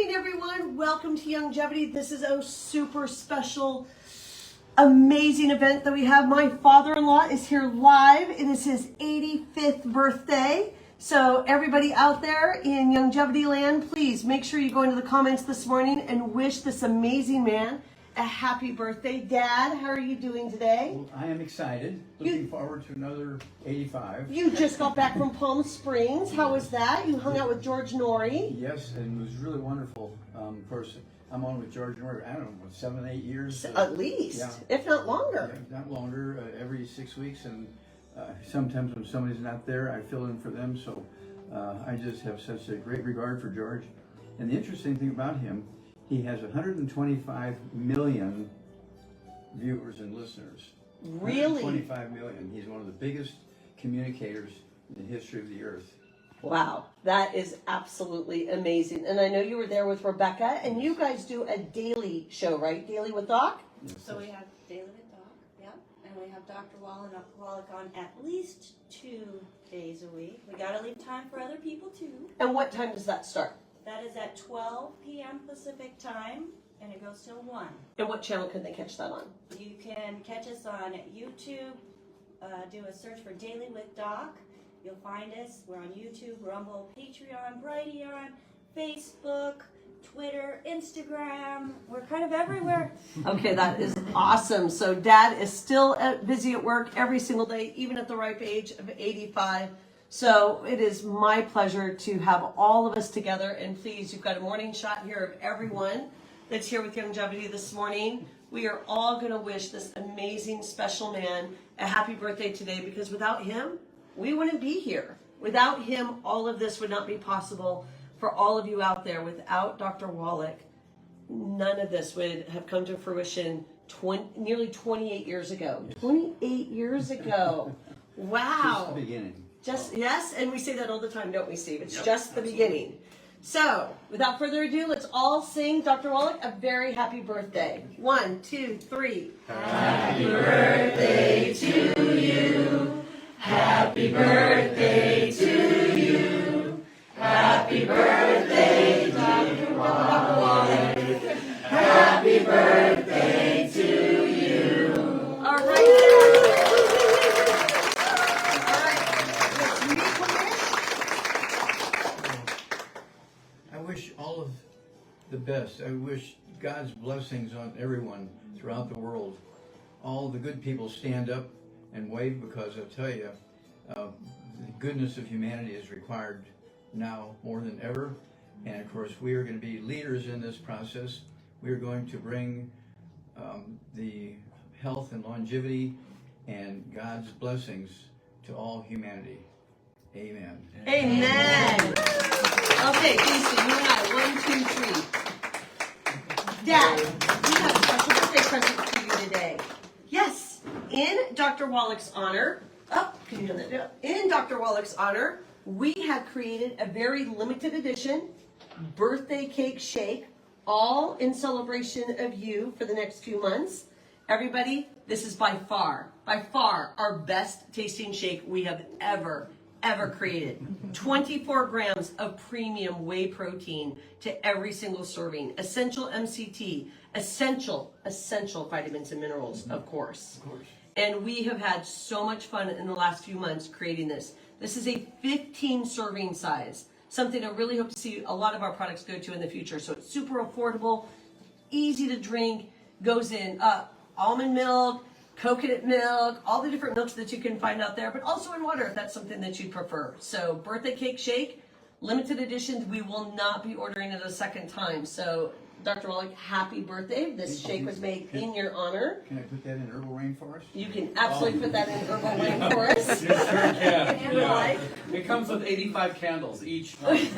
morning, everyone. Welcome to Youngevity. This is a super special, amazing event that we have. My father-in-law is here live. It is his 85th birthday. So everybody out there in Youngevity land, please make sure you go into the comments this morning and wish this amazing man a happy birthday. Dad, how are you doing today? Well, I am excited. Looking forward to another 85. You just got back from Palm Springs. How was that? You hung out with George Norrie. Yes, and it was really wonderful. Of course, I'm on with George Norrie, I don't know, what, 7, 8 years? At least, yeah. if not longer. Yeah, not longer, every 6 weeks. And sometimes when somebody's not there, I fill in for them. So I just have such a great regard for George. And the interesting thing about him, he has 125 million viewers and listeners. Really? 125 million. He's one of the biggest communicators in the history of the earth. Wow, that is absolutely amazing. And I know you were there with Rebecca, and you guys do a daily show, right? Daily with Doc? So we have Daily with Doc, yeah, and we have Dr. Wallach on at least 2 days a week. We gotta leave time for other people too. And what time does that start? That is at 12 p.m. Pacific time, and it goes till 1. And what channel can they catch that on? You can catch us on YouTube, do a search for Daily with Doc. You'll find us. We're on YouTube, Rumble, Patreon, Brighteon, Facebook, Twitter, Instagram. We're kind of everywhere. Okay, that is awesome. So Dad is still busy at work every single day, even at the ripe age of 85. So it is my pleasure to have all of us together. And please, you've got a morning shot here of everyone that's here with Youngevity this morning. We are all going to wish this amazing, special man a happy birthday today, because without him, we wouldn't be here. Without him, all of this would not be possible for all of you out there. Without Dr. Wallach, none of this would have come to fruition nearly 28 years ago. 28 years ago. Wow. Just the beginning. Yes, and we say that all the time, don't we, Steve? It's just the beginning. So, without further ado, let's all sing Dr. Wallach a very happy birthday. 1, 2, 3. Happy birthday to you. Happy birthday to you. Happy birthday, Dr. Wallach. Happy birthday to you. All right. I wish all of the best. I wish God's blessings on everyone throughout the world. All the good people stand up and wave, because I'll tell you, the goodness of humanity is required now more than ever. And of course, we are going to be leaders in this process. We are going to bring the health and longevity and God's blessings to all humanity. Amen. Amen. Okay, Casey, you and I, 1, 2, 3. Dad, we have a special birthday present for you today. Yes, in Dr. Wallach's honor, can you hand that down? In Dr. Wallach's honor, we have created a very limited edition birthday cake shake, all in celebration of you for the next few months. Everybody, this is by far our best tasting shake we have ever created. 24 grams of premium whey protein to every single serving. Essential MCT, essential vitamins and minerals, of course. And we have had so much fun in the last few months creating this. This is a 15 serving size, something I really hope to see a lot of our products go to in the future. So it's super affordable, easy to drink, goes in almond milk, coconut milk, all the different milks that you can find out there, but also in water if that's something that you prefer. So birthday cake shake, limited editions. We will not be ordering it a second time. So Dr. Wallach, happy birthday. This shake was made in your honor. Can I put that in herbal rainforest? You can absolutely put that in herbal rainforest. You sure can. And It comes with 85 candles each month.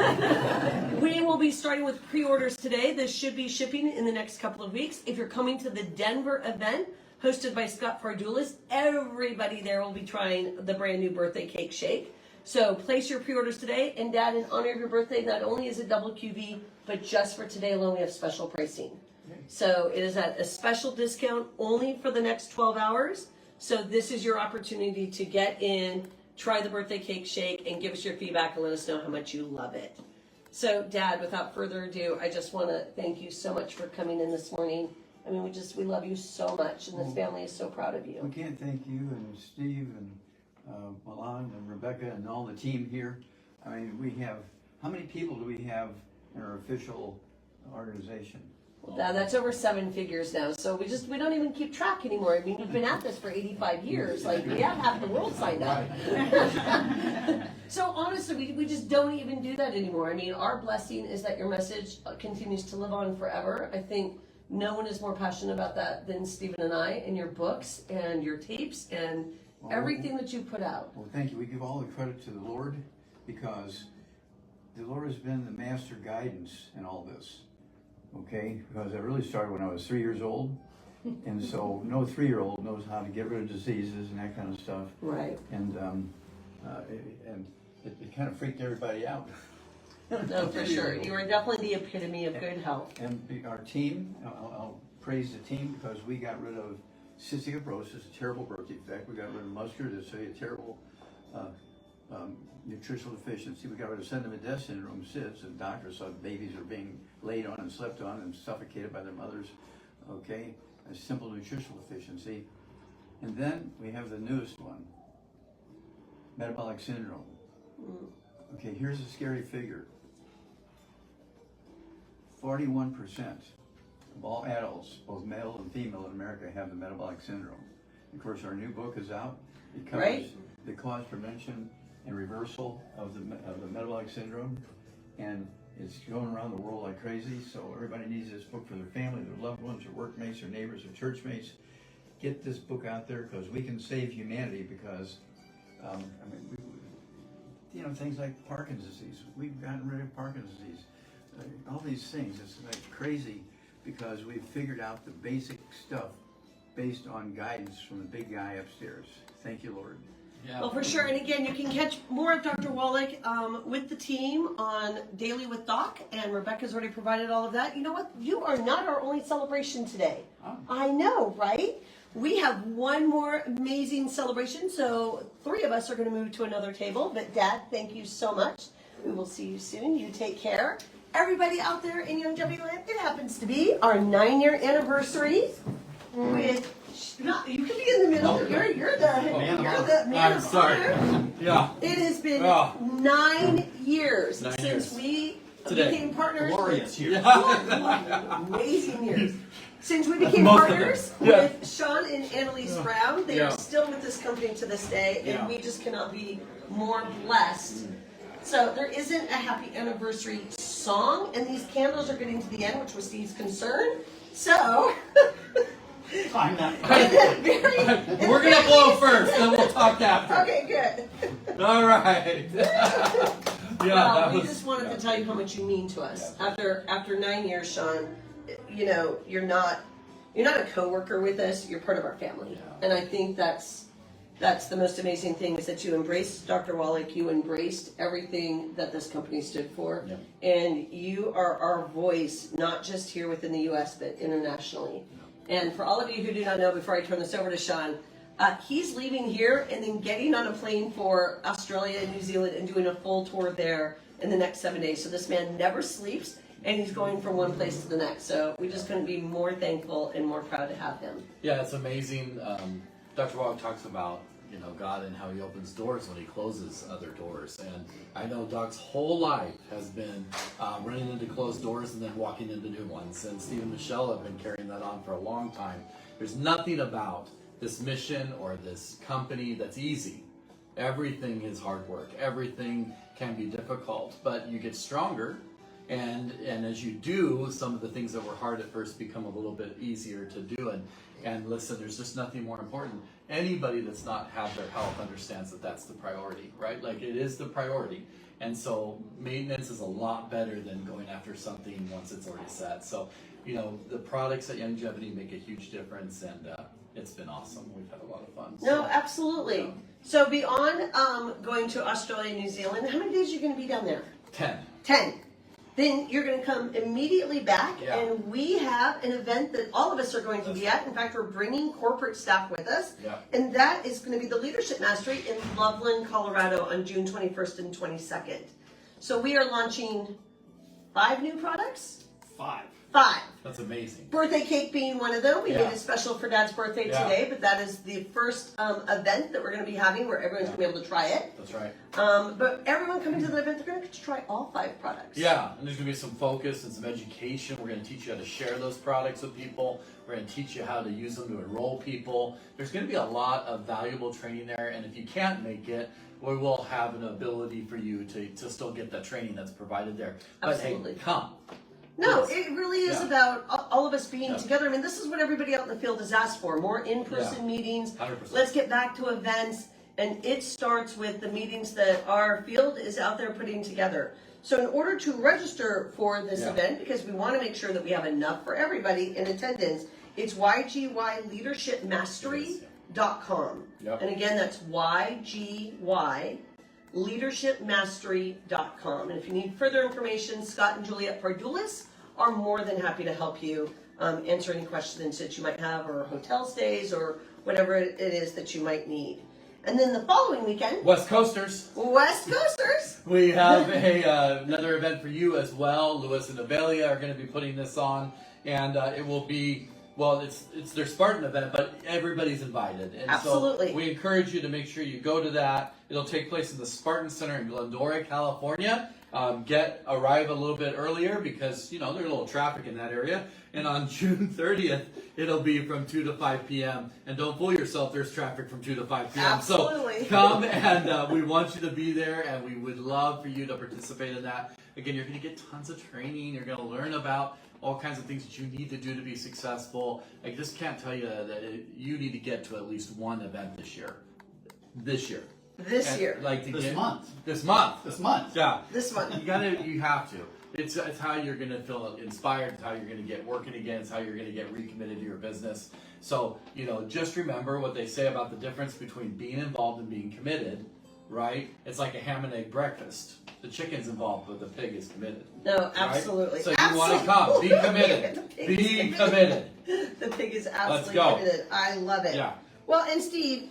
we will be starting with pre-orders today. This should be shipping in the next couple of weeks. If you're coming to the Denver event, hosted by Scott Fardulis, everybody there will be trying the brand new birthday cake shake. So place your pre-orders today. And Dad, in honor of your birthday, not only is it double QV, but just for today alone, we have special pricing. So it is at a special discount only for the next 12 hours. So this is your opportunity to get in, try the birthday cake shake, and give us your feedback and let us know how much you love it. So, Dad, without further ado, I just want to thank you so much for coming in this morning. I mean, we love you so much, and this family is so proud of We you. can't thank you and Steve and Milan and Rebecca and all the team here. I mean, we have, how many people do we have in our official organization? Well, Dad, that's over 7 figures now, so we don't even keep track anymore. I mean, we've been at this for 85 years. Like, we have half the world signed up. So honestly, we just don't even do that anymore. I mean, our blessing is that your message continues to live on forever. I think no one is more passionate about that than Stephen and I, and your books and your tapes and everything that you put out. Well, thank you. We give all the credit to the Lord because the Lord has been the master guidance in all this. Okay? Because it really started when I was 3 years old. And so no 3-year-old knows how to get rid of diseases and that kind of stuff. Right. And it kind of freaked everybody out. No, for sure. You are definitely the epitome of good health. And our team, I'll praise the team because we got rid of cystic fibrosis, a terrible birth defect. We got rid of mustard, a terrible nutritional deficiency. We got rid of syndrome syndrome, SIDS, and doctors thought babies are being laid on and slept on and suffocated by their mothers. Okay, a simple nutritional deficiency. And then we have the newest one, metabolic syndrome. Okay, here's a scary figure. 41% of all adults, both male and female in America, have the metabolic syndrome. Of course, our new book is out. It covers Right. the cause, prevention, and reversal of the metabolic syndrome, and it's going around the world like crazy. So everybody needs this book for their family, their loved ones, their workmates, their neighbors, their church mates. Get this book out there because we can save humanity. Because I mean, things like Parkinson's disease. We've gotten rid of Parkinson's disease. All these things, it's like crazy because we've figured out the basic stuff based on guidance from the big guy upstairs. Thank you, Lord. Yeah. Well, for sure. And again, you can catch more of Dr. Wallach with the team on Daily with Doc, and Rebecca's already provided all of that. You know what? You are not our only celebration today. Oh. I know, right? We have one more amazing celebration, so 3 of us are going to move to another table. But Dad, thank you so much. We will see you soon. You take care. Everybody out there in Youngevity Land, it happens to be our 9-year anniversary with. You can be in the middle. You're the man I'm of sorry. honor. Yeah. It has been Oh. 9 years 9 since years. we Today. became partners. Glorious year. Amazing years. Since we became Most of partners them. Yeah. with Sean and Annalise Brown, they Yeah. are still with this company to this day, and Yeah. we just cannot be more blessed. So there isn't a happy anniversary song, and these candles are getting to the end, which was Steve's concern. So, Time that. We're gonna blow first, then we'll talk after. okay, good. All right. Yeah. Well, that we was- just wanted to tell you how much you mean to us. After 9 years, Sean, you're not a coworker with us. You're part of our family, and I think that's the most amazing thing is that you embraced Dr. Wallach. You embraced everything that this company stood for, and you are our voice, not just here within the U.S. but internationally. And for all of you who do not know, before I turn this over to Sean, he's leaving here and then getting on a plane for Australia and New Zealand and doing a full tour there in the next 7 days. So this man never sleeps, and he's going from one place to the next. So we just couldn't be more thankful and more proud to have him. Yeah, it's amazing. Dr. Wallach talks about God and how he opens doors when he closes other doors. And I know Doc's whole life has been running into closed doors and then walking into new ones. And Steve and Michelle have been carrying that on for a long time. There's nothing about this mission or this company that's easy. Everything is hard work. Everything can be difficult, but you get stronger. And as you do, some of the things that were hard at first become a little bit easier to do. And listen, there's just nothing more important. Anybody that's not had their health understands that that's the priority, right? Like it is the priority. And so maintenance is a lot better than going after something once it's already set. So, the products at Youngevity make a huge difference, and it's been awesome. We've had a lot of fun. No, absolutely. So beyond going to Australia and New Zealand, how many days are you going to be down there? 10. 10. Then you're going to come immediately back, Yeah. and we have an event that all of us are going to be at. In fact, we're bringing corporate staff with us, Yeah. and that is going to be the Leadership Mastery in Loveland, Colorado on June 21st and 22nd. So we are launching 5 new products? 5. 5. That's amazing. Birthday cake being one of them. We Yeah. made it special for Dad's birthday Yeah. today, but that is the first event that we're going to be having where everyone's going to be able to try it. That's right. But everyone coming to the event, they're going to get to try all 5 products. Yeah, and there's going to be some focus and some education. We're going to teach you how to share those products with people. We're going to teach you how to use them to enroll people. There's going to be a lot of valuable training there, and if you can't make it, we will have an ability for you to still get that training that's provided there. But Absolutely. hey, come. No, Please. it really is Yeah. about all of us being Yeah. together. I mean, this is what everybody out in the field has asked for. More in-person Yeah. meetings. 100%. Let's get back to events. And it starts with the meetings that our field is out there putting together. So in order to register for this Yeah. event, because we want to make sure that we have enough for everybody in attendance, it's YGYLeadershipMastery.com. Yep. And again, that's YGYLeadershipmastery.com. And if you need further information, Scott and Juliet Pardulis are more than happy to help you answer any questions that you might have, or hotel stays, or whatever it is that you might need. And then the following weekend, West Coasters. West Coasters. We have another event for you as well. Lewis and Avelia are going to be putting this on, and it will be, well, it's their Spartan event, but everybody's invited. And Absolutely. So we encourage you to make sure you go to that. It'll take place in the Spartan Center in Glendora, California. Arrive a little bit earlier because, you know, there's a little traffic in that area. And on June 30th, it'll be from 2 to 5 p.m. And don't fool yourself, there's traffic from 2 to 5 p.m. Absolutely. So come and we want you to be there, and we would love for you to participate in that. Again, you're going to get tons of training. You're going to learn about all kinds of things that you need to do to be successful. I just can't tell you that you need to get to at least one event this year. This year. Like to This get, month. This month. This month. Yeah. This one. You have to. It's how you're going to feel inspired. It's how you're going to get working again. It's how you're going to get recommitted to your business. So, you know, just remember what they say about the difference between being involved and being committed, right? It's like a ham and egg breakfast. The chicken's involved, but the pig is committed. No, absolutely. Right? So you want to come. Be committed. The pig Be is committed. The pig is absolutely go. committed. I love it. Yeah. Well, and Steve,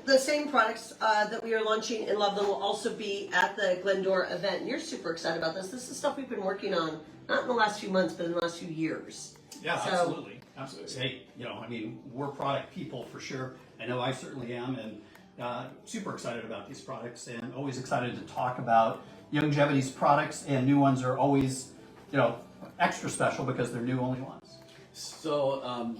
the same products that we are launching in Loveland will also be at the Glendora event. And you're super excited about this. This is stuff we've been working on, not in the last few months, but in the last few years. Yeah, So- absolutely. Absolutely. Hey, you know, I mean, we're product people for sure. I know I certainly am, and super excited about these products, and always excited to talk about Youngevity's products, and new ones are always, you know, extra special because they're new only ones. So,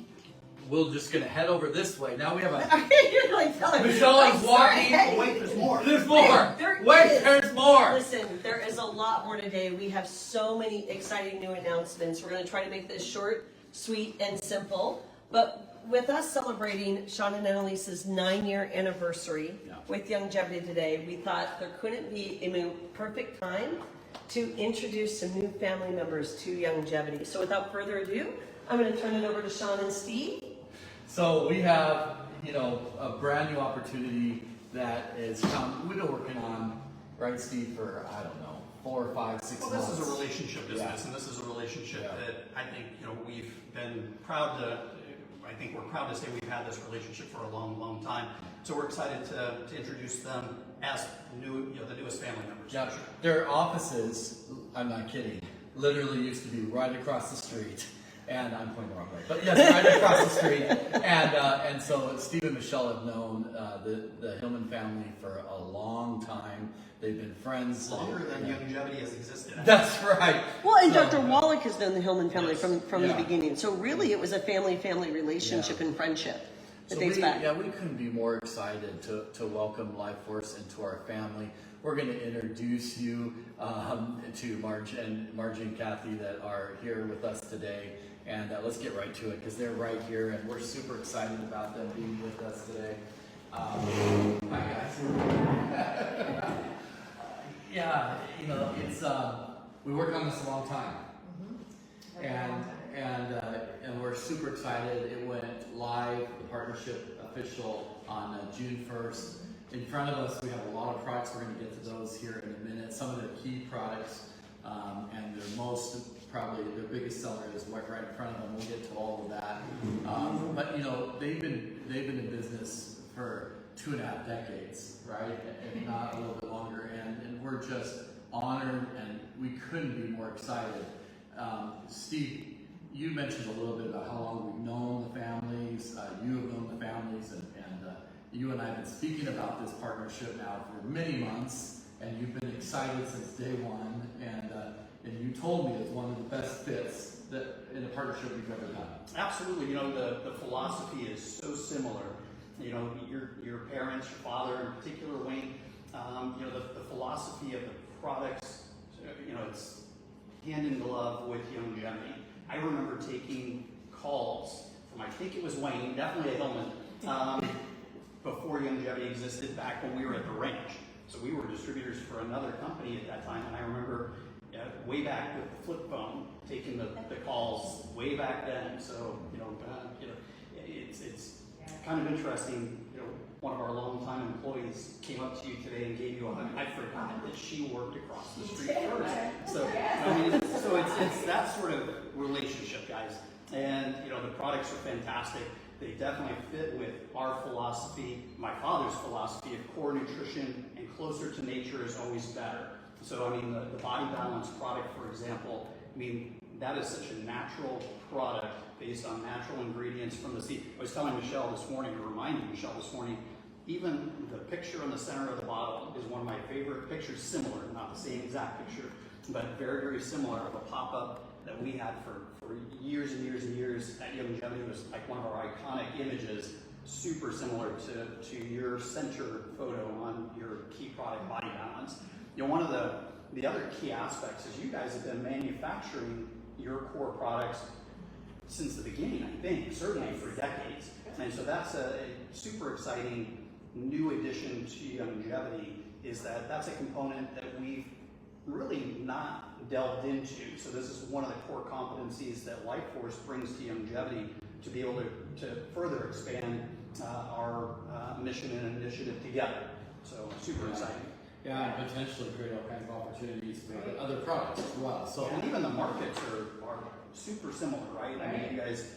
we're just going to head over this way. Now we have a... You're like telling me. Michelle is I'm sorry. walking. Hey. Wait, there's more. There's more. There Wait, is. there's more. Listen, there is a lot more today. We have so many exciting new announcements. We're going to try to make this short, sweet, and simple. But with us celebrating Sean and Annalise's 9-year anniversary with Youngevity today, we thought there couldn't be a more perfect time to introduce some new family members to Youngevity. So without further ado, I'm going to turn it over to Sean and Steve. So we have, you know, a brand new opportunity that is come. We've been working on, right, Steve, for, I don't know, 4 or 5, 6 Well, months. this is a relationship business, Yeah. and this is a relationship Yeah. that I think, you know, we've been proud to, I think we're proud to say we've had this relationship for a long, long time. So we're excited to introduce them as new, you know, the newest family members. Yeah, their offices, I'm not kidding, literally used to be right across the street. And I'm pointing the wrong way, but yes, right across the street. And so Steve and Michelle have known the Hillman family for a long time. They've been friends Longer than Youngevity has existed. That's right. Well, and So, Dr. Wallach has known the Hillman family from the Yeah. beginning. So really, it was a family relationship and friendship that So dates back. we couldn't be more excited to welcome Life Force into our family. We're going to introduce you to Marge and Kathy that are here with us today. And let's get right to it because they're right here, and we're super excited about them being with us today. Hi guys. Yeah, you know, it's we worked on this a long time, and we're super excited. It went live, the partnership official on June 1st. In front of us, we have a lot of products. We're going to get to those here in a minute. Some of their key products, and probably their biggest seller is right in front of them. We'll get to all of that. But you know, they've been in business for 2.5 decades, right? If not a little bit longer. And we're just honored, and we couldn't be more excited. Steve, you mentioned a little bit about how long we've known the families. You have known the families, and you and I have been speaking about this partnership now for many months, and you've been excited since day one. And you told me it's one of the best fits that in a partnership we've ever done. Absolutely. You know, the philosophy is so similar. You know, your parents, your father in particular, Wayne, you know, the philosophy of the products, you know, it's hand in glove with Youngevity. I remember taking calls from, I think it was Wayne, definitely a Hillman, before Youngevity existed, back when we were at the ranch. So we were distributors for another company at that time, and I remember way back with the flip phone, taking the calls way back then. So, you know, it's kind of interesting. You know, one of our longtime employees came up to you today and gave you a hug. I forgot that she worked across the street first. So, I mean, so it's that sort of relationship, guys. And, you know, the products are fantastic. They definitely fit with our philosophy, my father's philosophy of core nutrition and closer to nature is always better. So, I mean, the Body Balance product, for example, I mean, that is such a natural product based on natural ingredients from the sea. I was telling Michelle this morning, or reminding Michelle this morning, even the picture on the center of the bottle is one of my favorite pictures, similar, not the same exact picture, but very, very similar, of a pop-up that we had for years and years and years at Youngevity. It was like one of our iconic images, super similar to your center photo on your key product, Body Balance. You know, one of the other key aspects is you guys have been manufacturing your core products since the beginning, I think, certainly for decades. And so that's a super exciting new addition to Youngevity, is that's a component that we've really not delved into. So this is one of the core competencies that Lifeforce brings to Youngevity to be able to further expand our mission and initiative together. So super exciting. Yeah, and potentially create all kinds of opportunities for other products as well. So, and even the markets are super similar, right? I mean, you guys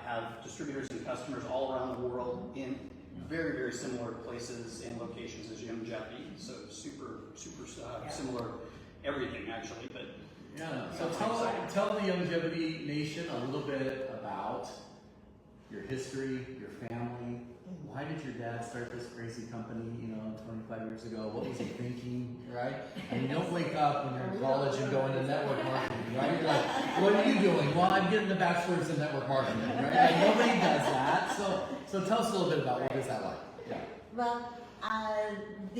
have distributors and customers all around the world in very, very similar places and locations as Youngevity. So super similar everything, actually. But yeah. So tell the Youngevity Nation a little bit about your history, your family. Why did your dad start this crazy company, 25 years ago? What was he thinking, right? And you don't wake up when you're in college and go into network marketing, right? You're like, what are you doing? Well, I'm getting a bachelor's in network marketing, right? Like, nobody does that. So tell us a little bit about what is that like? Yeah. Well,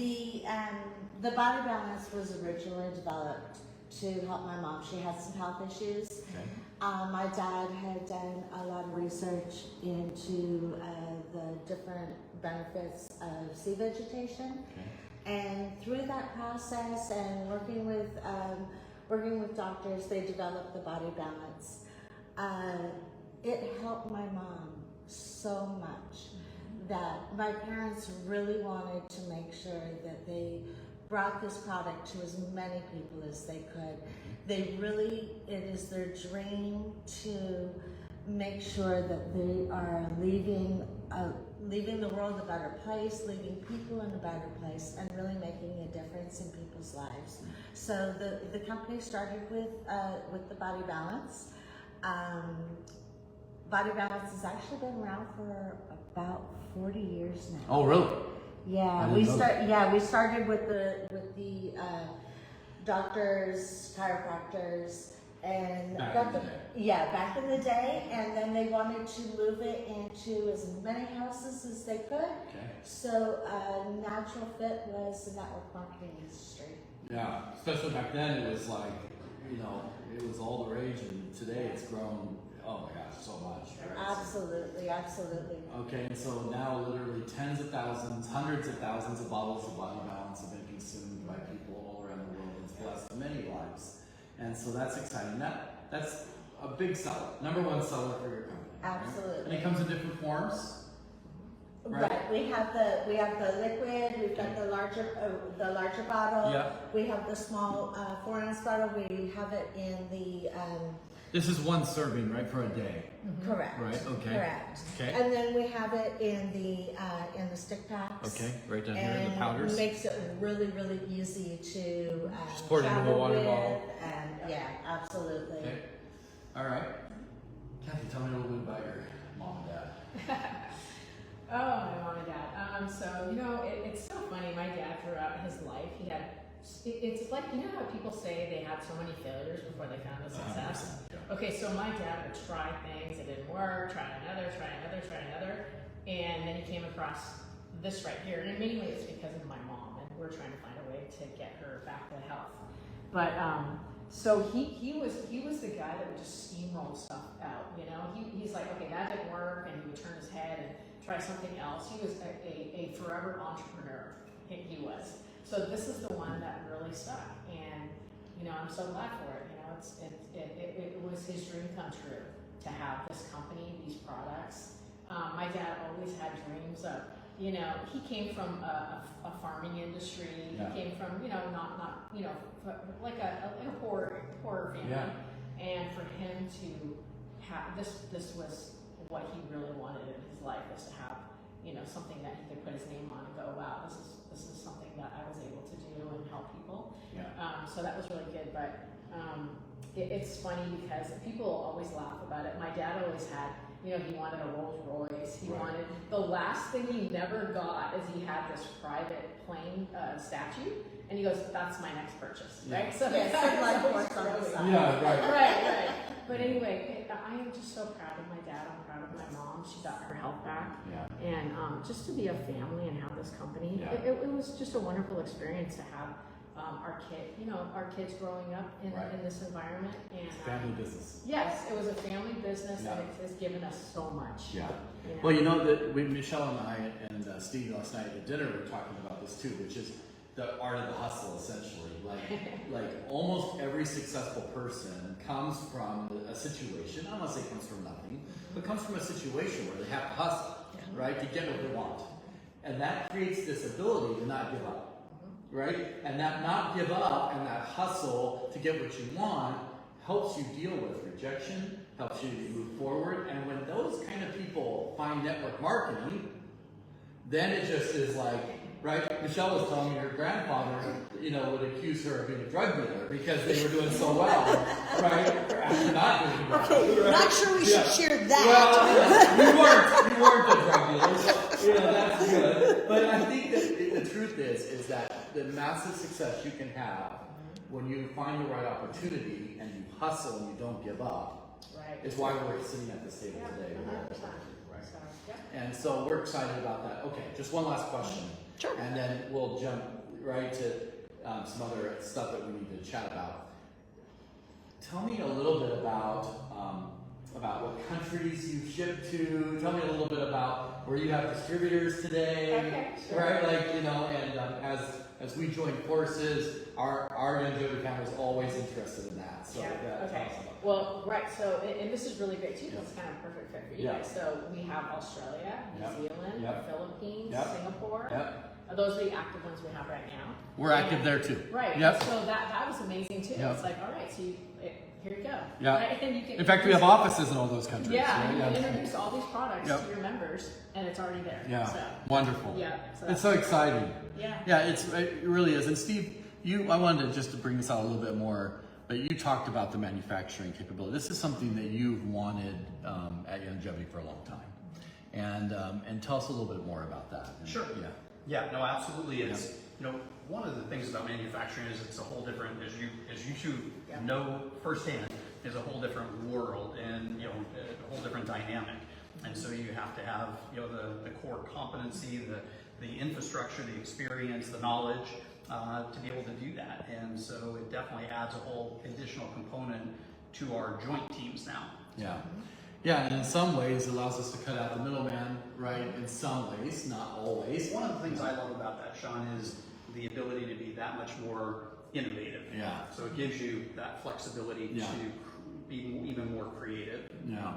the Body Balance was originally developed to help my mom. She had some health issues. Okay. My dad had done a lot of research into the different benefits of sea vegetation. Okay. And through that process and working with doctors, they developed the Body Balance. It helped my mom so much that my parents really wanted to make sure that they brought this product to as many people as they could. It is their dream to make sure that they are leaving the world a better place, leaving people in a better place, and really making a difference in people's lives. So the company started with the Body Balance. Body Balance has actually been around for about 40 years now. Oh, really? Yeah, we started with the doctors, chiropractors, and back in the day, and then they wanted to move it into as many houses as they could. Okay. So natural fit was the network marketing industry. Yeah, especially back then, it was like, it was all the rage, and today it's grown, oh my gosh, so much. Right? Absolutely. Okay, and so now literally tens of thousands, hundreds of thousands of bottles of Body Balance have been consumed by people all around the world. It's blessed many lives. And so that's exciting. That's a big seller, number one seller for your company. Absolutely. Right? And it comes in different forms. Right. We have the liquid. We've got the larger bottle. Yeah. We have the small 4-ounce bottle. We have it in the This is one serving, right, for a day. correct. Right, okay. Correct. Okay. And then we have it in the stick packs. Okay, right down here in the And powders. makes it really, really easy to Just pour it into a travel water with, bottle. and yeah, absolutely. Okay. All right. Kathy, tell me a little bit about your mom and dad. Oh, my mom and dad. So, you know, it's so funny. My dad, throughout his life, he had, it's like, you know how people say they had so many failures before they found a success? 100%, yeah. Okay, so my dad would try things, it didn't work, try another. And then he came across this right here. And mainly it's because of my mom, and we're trying to find a way to get her back to health. But, so he was the guy that would just steamroll stuff out, you know? He's like, okay, that didn't work, and he would turn his head and try something else. He was a forever entrepreneur, he was. So this is the one that really stuck, and you know, I'm so glad for it. You know, it was his dream come true to have this company, these products. My dad always had dreams of, you know, he came from a farming industry. Yeah. He came from, you know, not you know, like a poor family. Yeah. And for him to have this was what he really wanted in his life, was to have, you know, something that he could put his name on and go, wow, this is something that I was able to do and help people. Yeah. So that was really good. But it's funny because people always laugh about it. My dad always had, you know, he wanted a Rolls Royce. He wanted, the last thing he never got is he had this private plane statue, and he goes, that's my next purchase, right? So Yes, that's the blood always course on the growing. side. Yeah, right. Right. But anyway, I am just so proud of my dad. I'm proud of my mom. She got her health back. Yeah. And just to be a family and have this company, Yeah. it was just a wonderful experience to have our kids growing up in this environment. And Family business. yes, it was a family business, Yeah. and it has given us so much. Yeah. You know? Well, you know that Michelle and I and Steve last night at dinner were talking about this too, which is the art of the hustle, essentially. Like almost every successful person comes from a situation. I don't want to say comes from nothing, but comes from a situation where they have to hustle, right, to get what they want, and that creates this ability to not give up, right? And that not give up and that hustle to get what you want helps you deal with rejection, helps you move forward. And when those kind of people find network marketing, then it just is like, right? Michelle was telling me her grandfather, you know, would accuse her of being a drug dealer because they were doing so well, right? After not doing well. Okay, right? not sure we should share that. Well, you weren't a drug dealer, so, you know, that's good. But I think that the truth is that the massive success you can have when you find the right opportunity and you hustle and you don't give up is why we're sitting at this table today. 100%. Right. So, yeah. And so we're excited about that. Okay, just one last question. Sure. And then we'll jump right to some other stuff that we need to chat about. Tell me a little bit about what countries you ship to. Tell me a little bit about where you have distributors today. Okay, sure. Right, like, you know, and as we join forces, our YOUNGEVITY family is always interested in that. So Yeah, tell okay. us about that. Well, right, so, and this is really great too, it's kind of perfect fit for you Yeah. guys. So we have Australia, New Yep. Zealand, Yep. Philippines, Yep. Singapore. Yep. Those are the active ones we have right now. We're active there too. Right, Yep. so that was amazing too. Yep. It's like, all right, so here you go. Yeah. Right? And you can In fact, we have offices in all those countries. Yeah, right? you can introduce all these products Yep. to your members, and it's already there. Yeah, So, wonderful. yeah. So It's so exciting. Yeah. Yeah, it really is. And Steve, I wanted to bring this out a little bit more, but you talked about the manufacturing capability. This is something that you've wanted at YOUNGEVITY for a long time. And tell us a little bit more about that. Sure. Yeah. Yeah, no, absolutely. It's, you know, one of the things about manufacturing is it's a whole different, as you two know firsthand, is a whole different world and, you know, a whole different dynamic. And so you have to have, you know, the core competency, the infrastructure, the experience, the knowledge to be able to do that. And so it definitely adds a whole additional component to our joint teams now. Yeah. Yeah, and in some ways it allows us to cut out the middleman, right? In some ways, not always. One of the things I love about that, Sean, is the ability to be that much more innovative. Yeah. So it gives you that flexibility Yeah. to be even more creative. Yeah.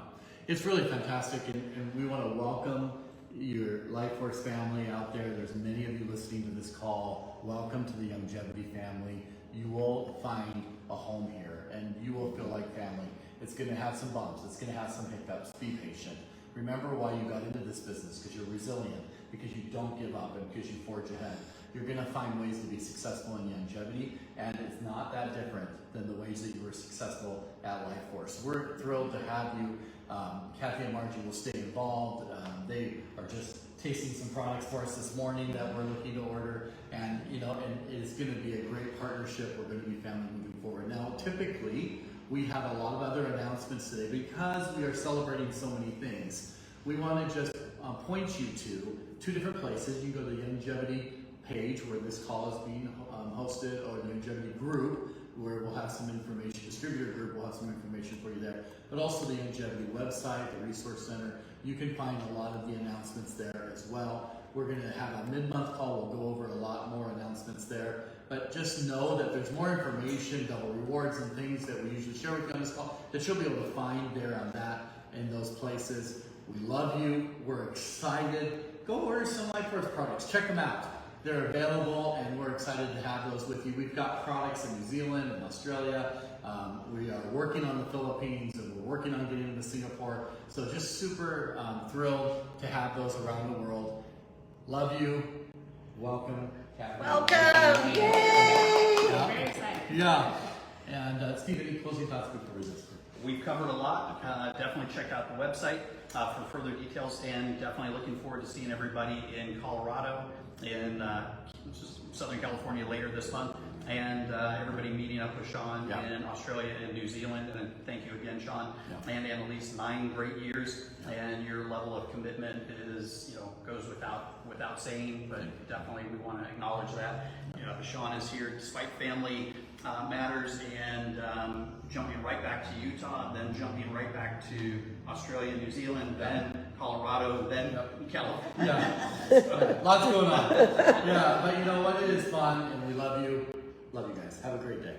It's really fantastic, and we want to welcome your Life Force family out there, there's many of you listening to this call. Welcome to the Youngevity family. You will find a home here and you will feel like family. It's going to have some bumps, it's going to have some hiccups. Be patient. Remember why you got into this business, because you're resilient, because you don't give up, and because you forge ahead. You're going to find ways to be successful in Youngevity, and it's not that different than the ways that you were successful at Life Force. We're thrilled to have you. Kathy and Margie will stay involved. They are just tasting some products for us this morning that we're looking to order, and it's going to be a great partnership. We're going to be family moving forward. Now, typically, we have a lot of other announcements today because we are celebrating so many things. We want to just point you to two different places. You can go to the Youngevity page where this call is being hosted, or the Youngevity group where we'll have some information. Distributor group will have some information for you there, but also the Youngevity website, the resource center. You can find a lot of the announcements there as well. We're going to have a mid-month call. We'll go over a lot more announcements there, but just know that there's more information, double rewards, and things that we usually share with you on this call that you'll be able to find there on that in those places. We love you. We're excited. Go order some Life Force products. Check them out. They're available, and we're excited to have those with you. We've got products in New Zealand and Australia. We are working on the Philippines, and we're working on getting into Singapore. So just super thrilled to have those around the world. Love you. Welcome. Kathy. Welcome! Yay! Yeah. Very excited. Yeah. And Steve, any closing thoughts before we just? We've covered a lot. Definitely check out the website for further details, and definitely looking forward to seeing everybody in Colorado, in Southern California later this month, and everybody meeting up with Sean in Australia and New Zealand. And thank you again, Sean and Annalise. 9 great years, and your level of commitment is, goes without saying, but definitely we want to acknowledge that. Sean is here despite family matters, and jumping right back to Utah, then jumping right back to Australia, New Zealand, then Colorado, then California. Yeah, lots going on. Yeah, but you know what? It is fun, and we love you. Love you guys. Have a great day.